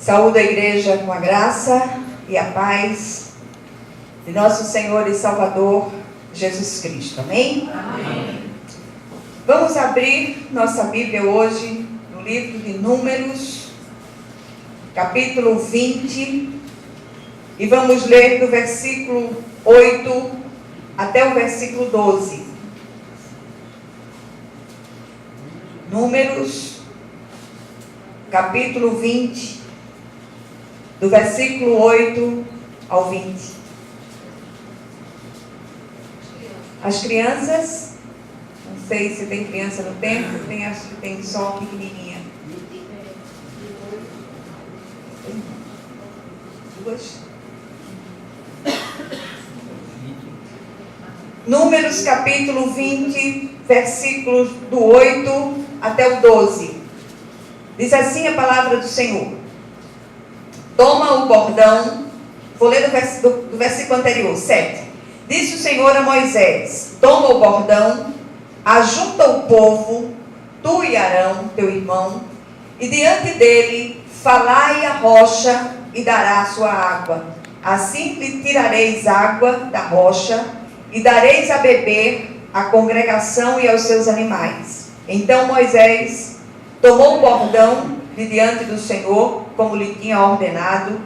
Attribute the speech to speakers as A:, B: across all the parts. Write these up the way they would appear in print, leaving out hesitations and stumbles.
A: Saúdo a igreja com a graça e a paz de nosso Senhor e Salvador Jesus Cristo. Amém?
B: Amém.
A: Vamos abrir nossa Bíblia hoje no livro de Números, capítulo 20, e vamos ler do versículo 8 até o versículo 12. Números, capítulo 20, do versículo 8 ao 20. As crianças, não sei se tem criança no templo, acho que tem só pequenininha. Duas. Números capítulo 20, versículos do 8 até o 12. Diz assim a palavra do Senhor. Toma o bordão, vou ler do versículo anterior, 7. Disse o Senhor a Moisés: toma o bordão, ajunta o povo, tu e Arão, teu irmão, e diante dele falai a rocha e dará a sua água. Assim lhe tirareis água da rocha e dareis a beber à congregação e aos seus animais. Então Moisés tomou o bordão de diante do Senhor, como lhe tinha ordenado.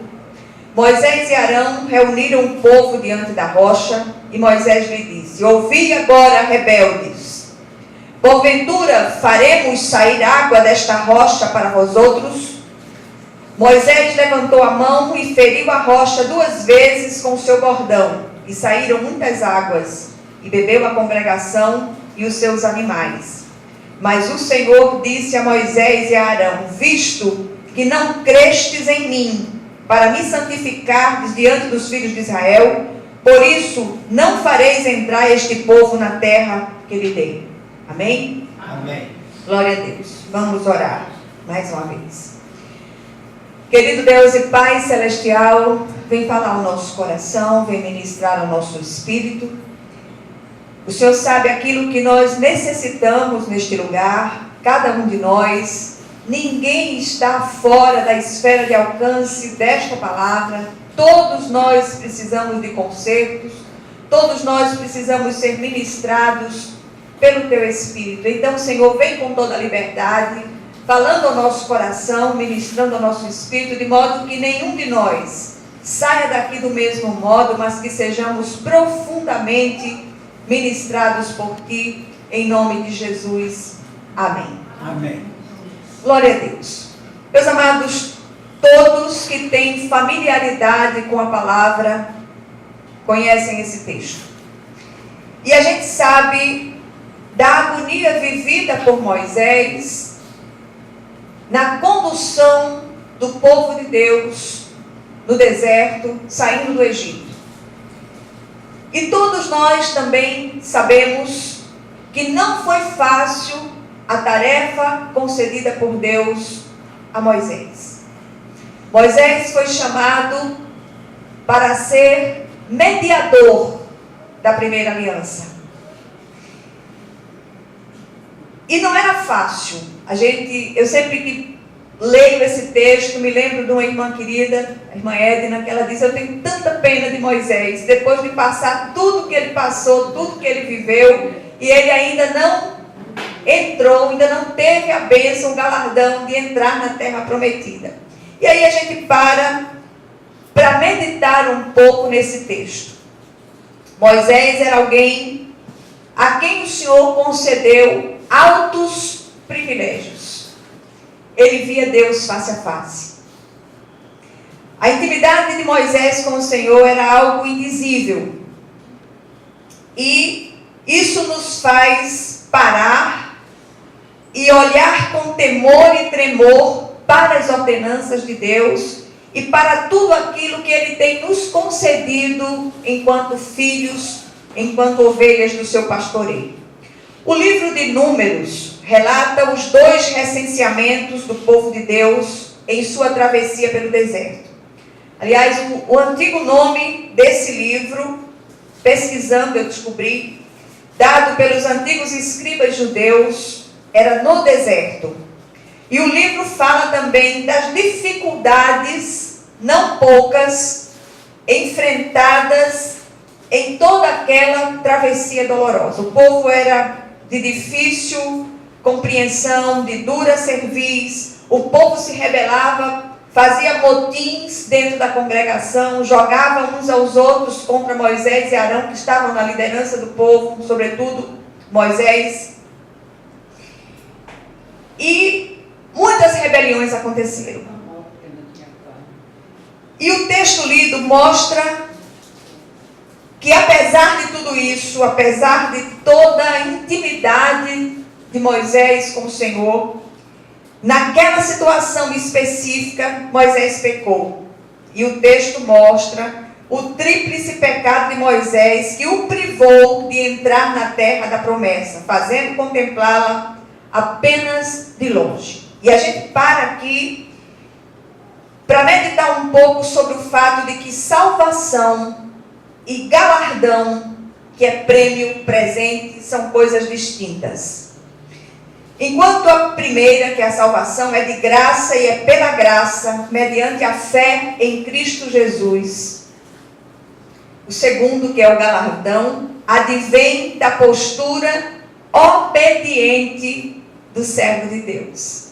A: Moisés e Arão reuniram o povo diante da rocha, e Moisés lhe disse: ouvi agora, rebeldes, porventura faremos sair água desta rocha para vós outros? Moisés levantou a mão e feriu a rocha 2 vezes com o seu bordão, e saíram muitas águas, e bebeu a congregação e os seus animais. Mas o Senhor disse a Moisés e a Arão: visto que não crestes em mim, para me santificardes diante dos filhos de Israel, por isso não fareis entrar este povo na terra que lhe dei. Amém?
B: Amém.
A: Glória a Deus. Vamos orar mais uma vez. Querido Deus e Pai Celestial, vem falar ao nosso coração, vem ministrar ao nosso espírito. O Senhor sabe aquilo que nós necessitamos neste lugar, cada um de nós. Ninguém está fora da esfera de alcance desta palavra. Todos nós precisamos de consertos, todos nós precisamos ser ministrados pelo Teu Espírito. Então, Senhor, vem com toda a liberdade, falando ao nosso coração, ministrando ao nosso espírito, de modo que nenhum de nós saia daqui do mesmo modo, mas que sejamos profundamente ministrados por Ti, em nome de Jesus. Amém.
B: Amém.
A: Glória a Deus. Meus amados, todos que têm familiaridade com a palavra conhecem esse texto. E a gente sabe da agonia vivida por Moisés na condução do povo de Deus no deserto, saindo do Egito. E todos nós também sabemos que não foi fácil a tarefa concedida por Deus a Moisés. Moisés foi chamado para ser mediador da primeira aliança. E não era fácil. Eu sempre que leio esse texto, me lembro de uma irmã querida, a irmã Edna, que ela diz: eu tenho tanta pena de Moisés, depois de passar tudo que ele passou, tudo que ele viveu, e ele ainda não entrou, ainda não teve a bênção, o galardão de entrar na terra prometida. E aí a gente para meditar um pouco nesse texto. Moisés era alguém a quem o Senhor concedeu altos privilégios. Ele via Deus face a face. A intimidade de Moisés com o Senhor era algo indizível. E isso nos faz parar e olhar com temor e tremor para as ordenanças de Deus e para tudo aquilo que Ele tem nos concedido enquanto filhos, enquanto ovelhas do seu pastoreio. O livro de Números relata os 2 recenseamentos do povo de Deus em sua travessia pelo deserto. Aliás, o antigo nome desse livro, pesquisando eu descobri, dado pelos antigos escribas judeus, era No Deserto. E o livro fala também das dificuldades, não poucas, enfrentadas em toda aquela travessia dolorosa. O povo era de difícil compreensão, de dura cerviz. O povo se rebelava, fazia motins dentro da congregação, jogava uns aos outros contra Moisés e Arão, que estavam na liderança do povo, sobretudo Moisés. E muitas rebeliões aconteceram. E o texto lido mostra que, apesar de tudo isso, apesar de toda a intimidade de Moisés com o Senhor, naquela situação específica, Moisés pecou. E o texto mostra o tríplice pecado de Moisés, que o privou de entrar na terra da promessa, fazendo contemplá-la apenas de longe. E a gente para aqui para meditar um pouco sobre o fato de que salvação e galardão, que é prêmio, presente, são coisas distintas. Enquanto a primeira, que é a salvação, é de graça e é pela graça, mediante a fé em Cristo Jesus. O segundo, que é o galardão, advém da postura obediente do servo de Deus.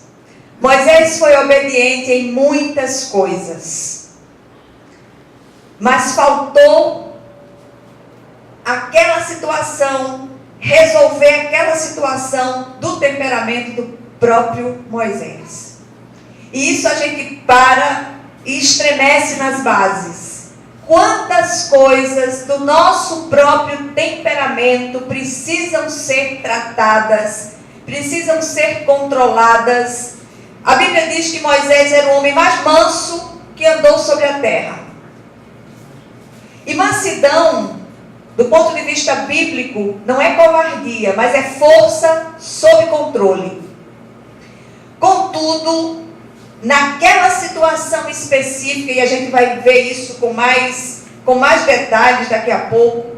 A: Moisés foi obediente em muitas coisas, mas faltou aquela situação, resolver aquela situação do temperamento do próprio Moisés. E isso a gente para e estremece nas bases. Quantas coisas do nosso próprio temperamento precisam ser tratadas, precisam ser controladas. A Bíblia diz que Moisés era o homem mais manso que andou sobre a terra. E mansidão, do ponto de vista bíblico, não é covardia, mas é força sob controle. Contudo, naquela situação específica, e a gente vai ver isso com mais detalhes daqui a pouco,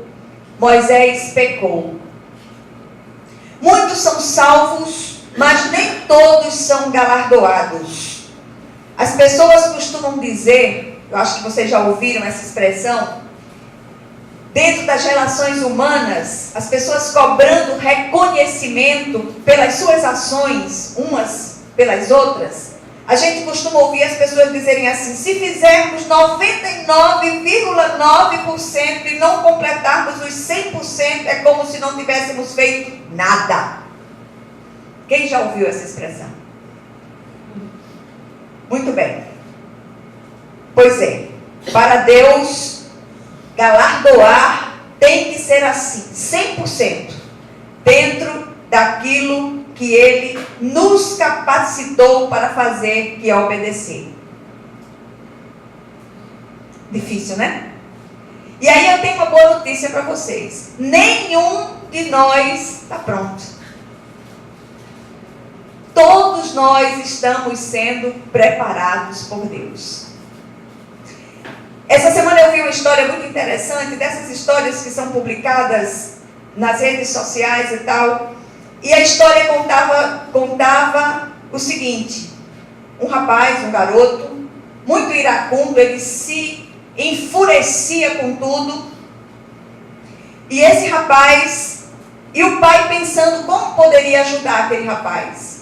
A: Moisés pecou. Muitos são salvos, mas nem todos são galardoados. As pessoas costumam dizer, eu acho que vocês já ouviram essa expressão, dentro das relações humanas, as pessoas cobrando reconhecimento pelas suas ações, umas pelas outras. A gente costuma ouvir as pessoas dizerem assim: se fizermos 99,9% e não completarmos os 100%, é como se não tivéssemos feito nada. Quem já ouviu essa expressão? Muito bem. Pois é, para Deus galardoar tem que ser assim, 100%, dentro daquilo que Ele nos capacitou para fazer, que é obedecer. Difícil, né? E aí eu tenho uma boa notícia para vocês. Nenhum de nós está pronto. Todos nós estamos sendo preparados por Deus. Essa semana eu vi uma história muito interessante, dessas histórias que são publicadas nas redes sociais e tal. E a história contava o seguinte: um rapaz, um garoto, muito iracundo, ele se enfurecia com tudo. E esse rapaz, e o pai pensando como poderia ajudar aquele rapaz.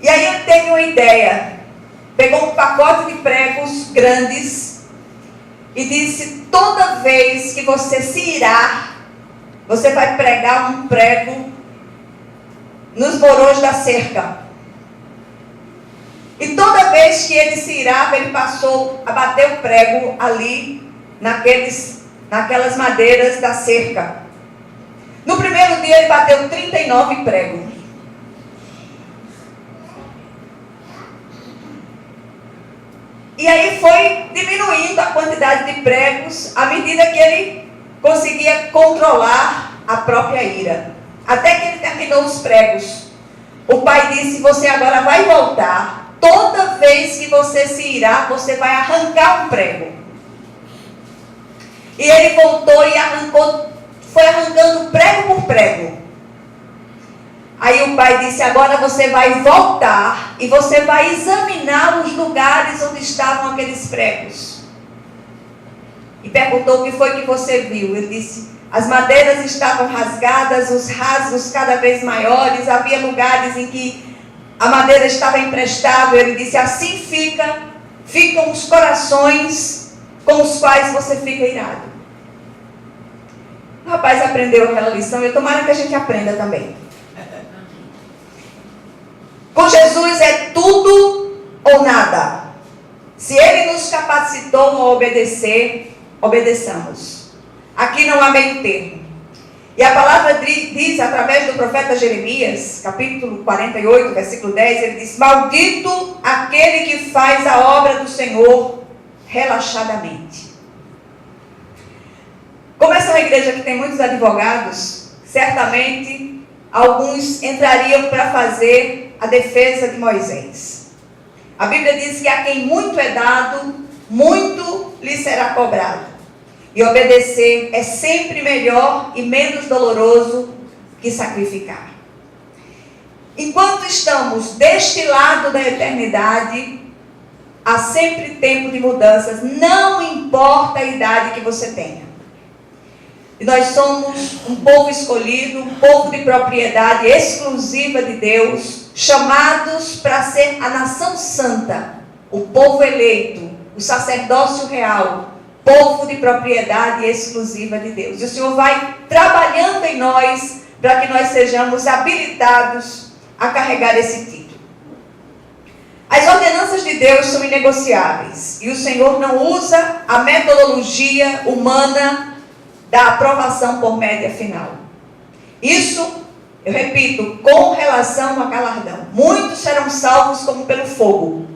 A: E aí ele teve uma ideia, pegou um pacote de pregos grandes e disse: toda vez que você se irar, você vai pregar um prego nos morros da cerca. E toda vez que ele se irava, ele passou a bater o prego ali, naquelas madeiras da cerca. No primeiro dia ele bateu 39 pregos. E aí foi diminuindo a quantidade de pregos à medida que ele conseguia controlar a própria ira. Até que ele terminou os pregos. O pai disse: você agora vai voltar. Toda vez que você se irar, você vai arrancar um prego. E ele voltou e foi arrancando prego por prego. Aí o pai disse: agora você vai voltar e você vai examinar os lugares onde estavam aqueles pregos. E perguntou: o que foi que você viu? Ele disse: as madeiras estavam rasgadas, os rasgos cada vez maiores, havia lugares em que a madeira estava imprestável. Ele disse: assim ficam os corações com os quais você fica irado. O rapaz aprendeu aquela lição e tomara que a gente aprenda também. Com Jesus é tudo ou nada. Se Ele nos capacitou a obedecer, obedeçamos. Aqui não há meio termo. E a palavra diz, através do profeta Jeremias, capítulo 48, versículo 10, ele diz: maldito aquele que faz a obra do Senhor relaxadamente. Como essa é uma igreja que tem muitos advogados, certamente alguns entrariam para fazer a defesa de Moisés. A Bíblia diz que a quem muito é dado, muito lhe será cobrado. E obedecer é sempre melhor e menos doloroso que sacrificar. Enquanto estamos deste lado da eternidade, há sempre tempo de mudanças, não importa a idade que você tenha. E nós somos um povo escolhido, um povo de propriedade exclusiva de Deus, chamados para ser a nação santa, o povo eleito, o sacerdócio real, povo de propriedade exclusiva de Deus. E o Senhor vai trabalhando em nós para que nós sejamos habilitados a carregar esse título. As ordenanças de Deus são inegociáveis e o Senhor não usa a metodologia humana da aprovação por média final. Isso, eu repito, com relação a galardão. Muitos serão salvos como pelo fogo.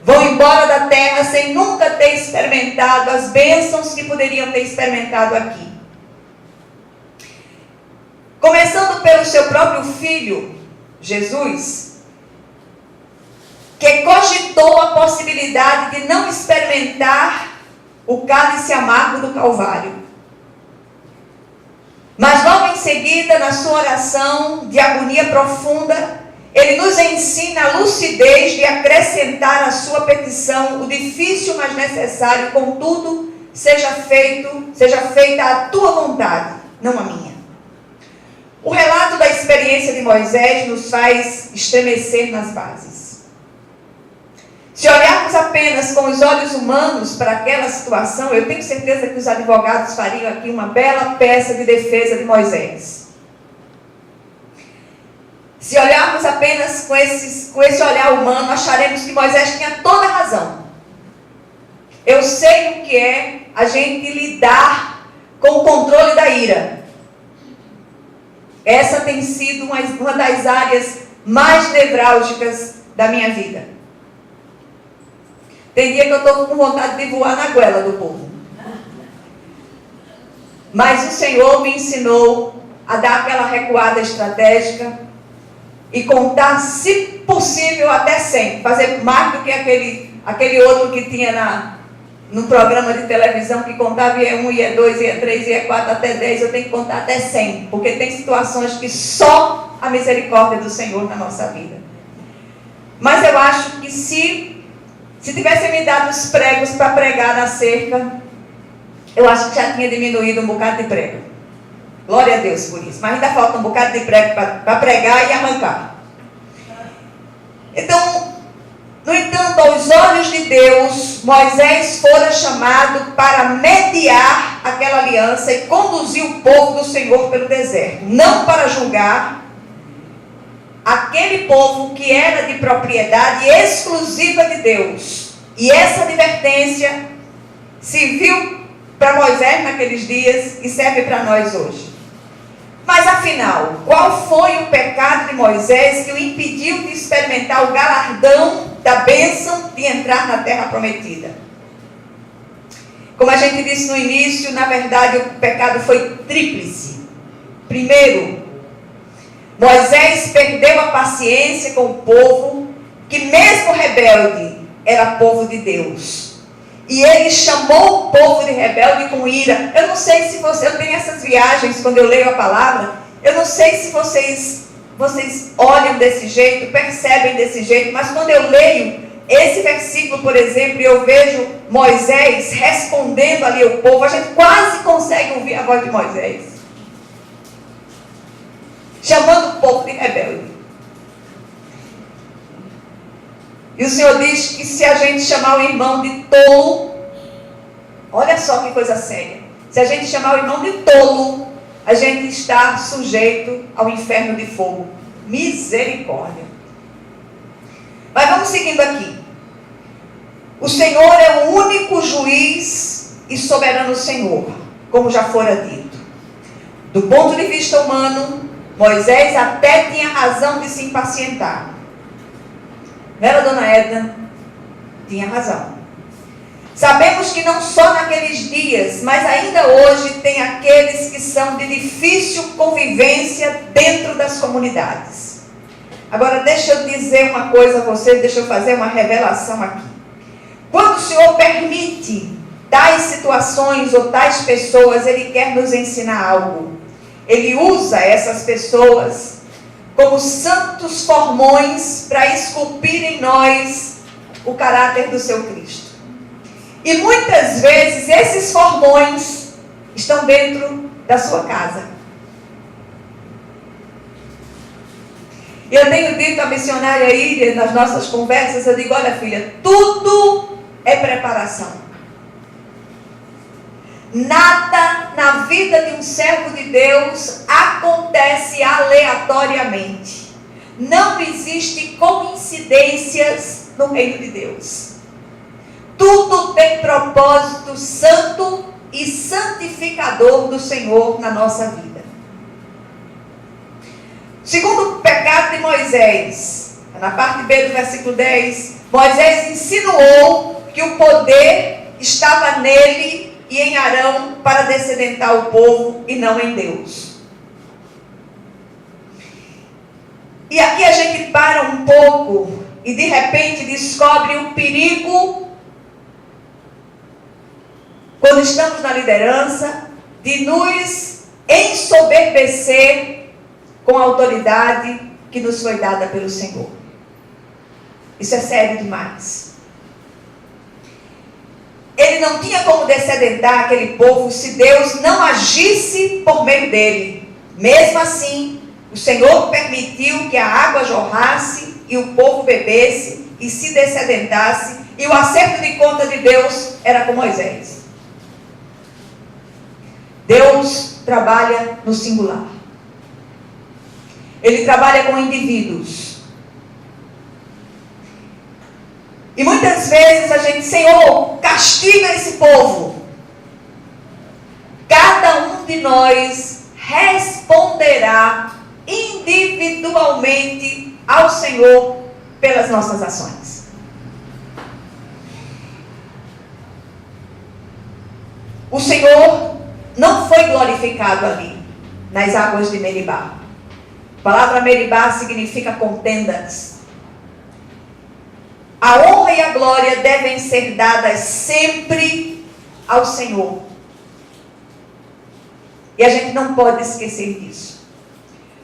A: Vão embora da terra sem nunca ter experimentado as bênçãos que poderiam ter experimentado aqui. Começando pelo seu próprio filho, Jesus, que cogitou a possibilidade de não experimentar o cálice amargo do Calvário. Mas logo em seguida, na sua oração de agonia profunda, ele nos ensina a lucidez de acrescentar à sua petição o difícil, mas necessário: contudo, seja feita a tua vontade, não a minha. O relato da experiência de Moisés nos faz estremecer nas bases. Se olharmos apenas com os olhos humanos para aquela situação, eu tenho certeza que os advogados fariam aqui uma bela peça de defesa de Moisés. Se olharmos apenas com esse olhar humano, acharemos que Moisés tinha toda a razão. Eu sei o que é a gente lidar com o controle da ira. Essa tem sido uma das áreas mais nevrálgicas da minha vida. Tem dia que eu estou com vontade de voar na goela do povo. Mas o Senhor me ensinou a dar aquela recuada estratégica e contar, se possível, até 100. Fazer mais do que aquele outro que tinha no programa de televisão, que contava ia 1, ia 2, ia 3, ia 4, até 10. Eu tenho que contar até 100. Porque tem situações que só a misericórdia do Senhor na nossa vida. Mas eu acho que se tivessem me dado os pregos para pregar na cerca, eu acho que já tinha diminuído um bocado de prego. Glória a Deus por isso. Mas ainda falta um bocado de prego para pregar e arrancar. Então, no entanto, aos olhos de Deus, Moisés fora chamado para mediar aquela aliança e conduzir o povo do Senhor pelo deserto. Não para julgar aquele povo que era de propriedade exclusiva de Deus. E essa advertência serviu para Moisés naqueles dias e serve para nós hoje. Mas afinal, qual foi o pecado de Moisés que o impediu de experimentar o galardão da bênção de entrar na terra prometida? Como a gente disse no início, na verdade o pecado foi tríplice. Primeiro, Moisés perdeu a paciência com o povo, que mesmo rebelde, era povo de Deus. E ele chamou o povo de rebelde com ira. Eu não sei se você... Eu tenho essas viagens quando eu leio a palavra. Eu não sei se vocês vocês olham desse jeito, percebem desse jeito, mas quando eu leio esse versículo, por exemplo, e eu vejo Moisés respondendo ali ao povo, a gente quase consegue ouvir a voz de Moisés, chamando o povo de rebelde. E o Senhor diz que se a gente chamar o irmão de tolo, olha só que coisa séria, se a gente chamar o irmão de tolo, a gente está sujeito ao inferno de fogo. Misericórdia. Mas vamos seguindo aqui. O Senhor é o único juiz e soberano Senhor, como já fora dito. Do ponto de vista humano, Moisés até tinha razão de se impacientar. Não era, dona Edna? Tinha razão. Sabemos que não só naqueles dias, mas ainda hoje tem aqueles que são de difícil convivência dentro das comunidades. Agora deixa eu dizer uma coisa a vocês, deixa eu fazer uma revelação aqui. Quando o Senhor permite tais situações ou tais pessoas, Ele quer nos ensinar algo. Ele usa essas pessoas como santos formões para esculpir em nós o caráter do seu Cristo. E muitas vezes esses formões estão dentro da sua casa. Eu tenho dito à missionária Íria nas nossas conversas, eu digo, olha filha, tudo é preparação. Nada na vida de um servo de Deus acontece aleatoriamente. Não existe coincidências no reino de Deus. Tudo tem propósito santo e santificador do Senhor na nossa vida. Segundo o pecado de Moisés, na parte B do versículo 10, Moisés insinuou que o poder estava nele e em Arão para descedentar o povo e não em Deus. E aqui a gente para um pouco e de repente descobre o perigo, quando estamos na liderança, de nos ensoberbecer com a autoridade que nos foi dada pelo Senhor. Isso é sério demais. Ele não tinha como descedentar aquele povo se Deus não agisse por meio dele. Mesmo assim, o Senhor permitiu que a água jorrasse e o povo bebesse e se descedentasse, e o acerto de conta de Deus era com Moisés. Deus trabalha no singular. Ele trabalha com indivíduos. E muitas vezes a gente, Senhor, castiga esse povo. Cada um de nós responderá individualmente ao Senhor pelas nossas ações. O Senhor não foi glorificado ali, nas águas de Meribá. A palavra Meribá significa contendas. A honra e a glória devem ser dadas sempre ao Senhor. E a gente não pode esquecer disso.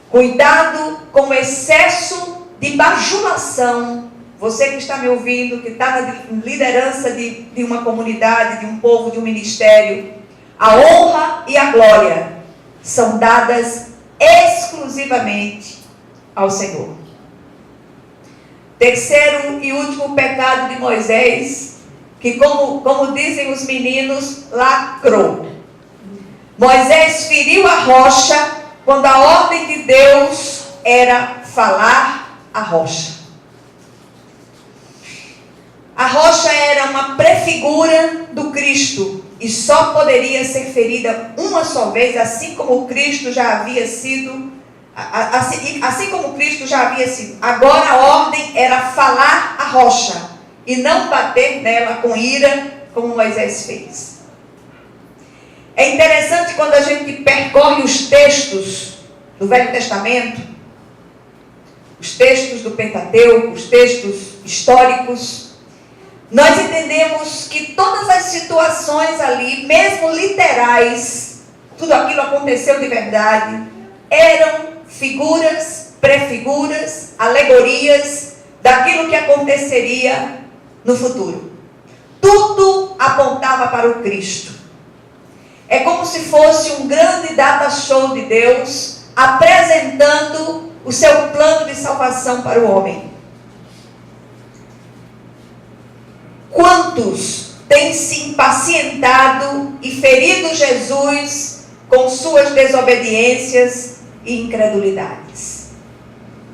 A: Cuidado com o excesso de bajulação. Você que está me ouvindo, que está na liderança de uma comunidade, de um povo, de um ministério. A honra e a glória são dadas exclusivamente ao Senhor. Terceiro e último pecado de Moisés, que como dizem os meninos, lacrou. Moisés feriu a rocha quando a ordem de Deus era falar a rocha. A rocha era uma prefigura do Cristo e só poderia ser ferida uma só vez, assim como Cristo já havia sido. Assim como Cristo já havia sido. Agora a ordem era falar a rocha e não bater nela com ira, como Moisés fez. É interessante quando a gente percorre os textos do Velho Testamento, os textos do Pentateuco, os textos históricos, nós entendemos que todas as situações ali, mesmo literais, tudo aquilo aconteceu de verdade, eram figuras prefiguras, alegorias daquilo que aconteceria no futuro. Tudo apontava para o Cristo. É como se fosse um grande data show de Deus apresentando o seu plano de salvação para o homem. Quantos têm se impacientado e ferido Jesus com suas desobediências e incredulidades?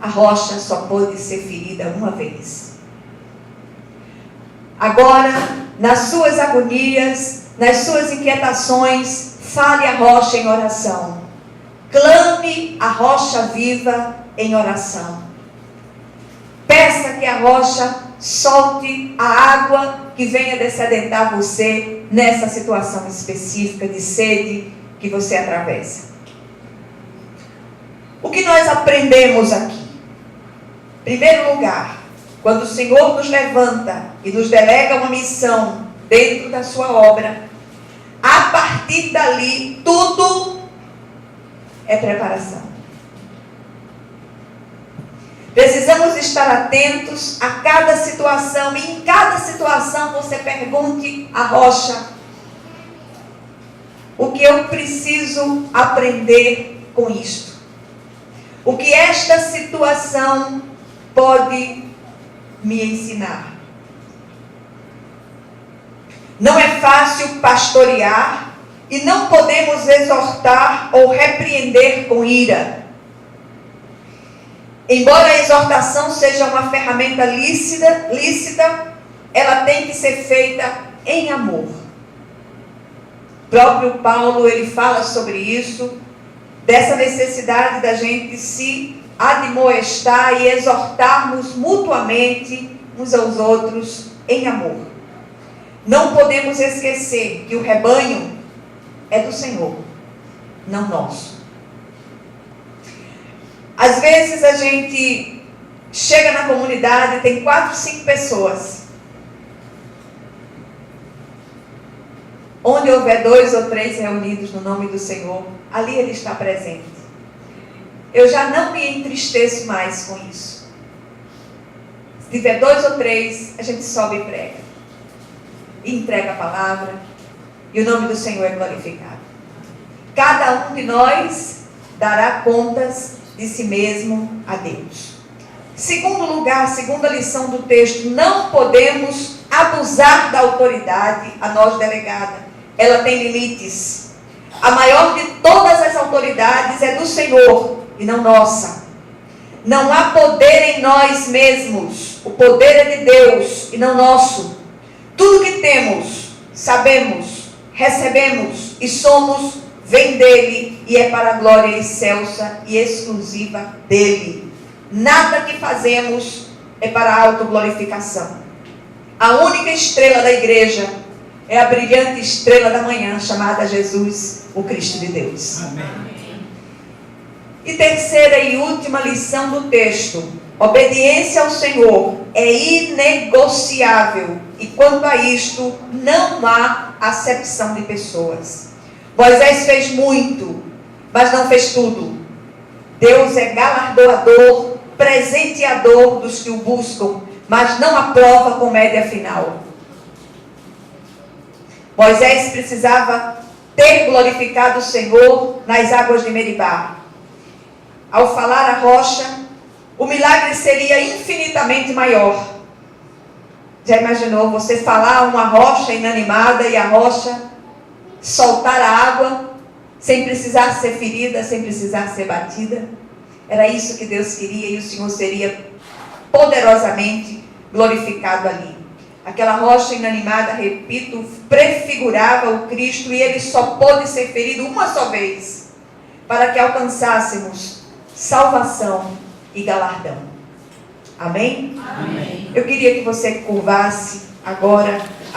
A: A rocha só pôde ser ferida uma vez. Agora, nas suas agonias, nas suas inquietações, fale a rocha em oração. Clame a rocha viva em oração. Peça que a rocha solte a água que venha dessedentar você nessa situação específica de sede que você atravessa. O que nós aprendemos aqui? Em primeiro lugar, quando o Senhor nos levanta e nos delega uma missão dentro da sua obra, a partir dali, tudo é preparação. Precisamos estar atentos a cada situação, e em cada situação você pergunte à rocha: o que eu preciso aprender com isto? O que esta situação pode me ensinar? Não é fácil pastorear e não podemos exortar ou repreender com ira. Embora a exortação seja uma ferramenta lícita, ela tem que ser feita em amor. O próprio Paulo, ele fala sobre isso, dessa necessidade da gente se admoestar e exortarmos mutuamente uns aos outros em amor. Não podemos esquecer que o rebanho é do Senhor, não nosso. Às vezes a gente chega na comunidade e tem 4, 5 pessoas. Onde houver 2 ou 3 reunidos no nome do Senhor, ali Ele está presente. Eu já não me entristeço mais com isso. Se tiver 2 ou 3, a gente sobe e prega. E entrega a palavra. E o nome do Senhor é glorificado. Cada um de nós dará contas de si mesmo a Deus. Segundo lugar, segunda lição do texto: não podemos abusar da autoridade a nós delegada. Ela tem limites. A maior de todas as autoridades é do Senhor e não nossa. Não há poder em nós mesmos. O poder é de Deus e não nosso. Tudo que temos, sabemos, recebemos e somos, vem dele e é para a glória excelsa e exclusiva dele. Nada que fazemos é para a autoglorificação. A única estrela da igreja é a brilhante estrela da manhã, chamada Jesus, o Cristo de Deus. Amém. E terceira e última lição do texto: obediência ao Senhor é inegociável, e quanto a isto não há acepção de pessoas. Moisés fez muito, mas não fez tudo. Deus é galardoador, presenteador dos que o buscam, mas não aprova com média final. Moisés precisava ter glorificado o Senhor nas águas de Meribá. Ao falar a rocha, o milagre seria infinitamente maior. Já imaginou você falar a uma rocha inanimada e a rocha soltar a água sem precisar ser ferida, sem precisar ser batida? Era isso que Deus queria, e o Senhor seria poderosamente glorificado ali. Aquela rocha inanimada, repito, prefigurava o Cristo, e ele só pôde ser ferido uma só vez, para que alcançássemos salvação e galardão. Amém? Amém. Eu queria que você curvasse agora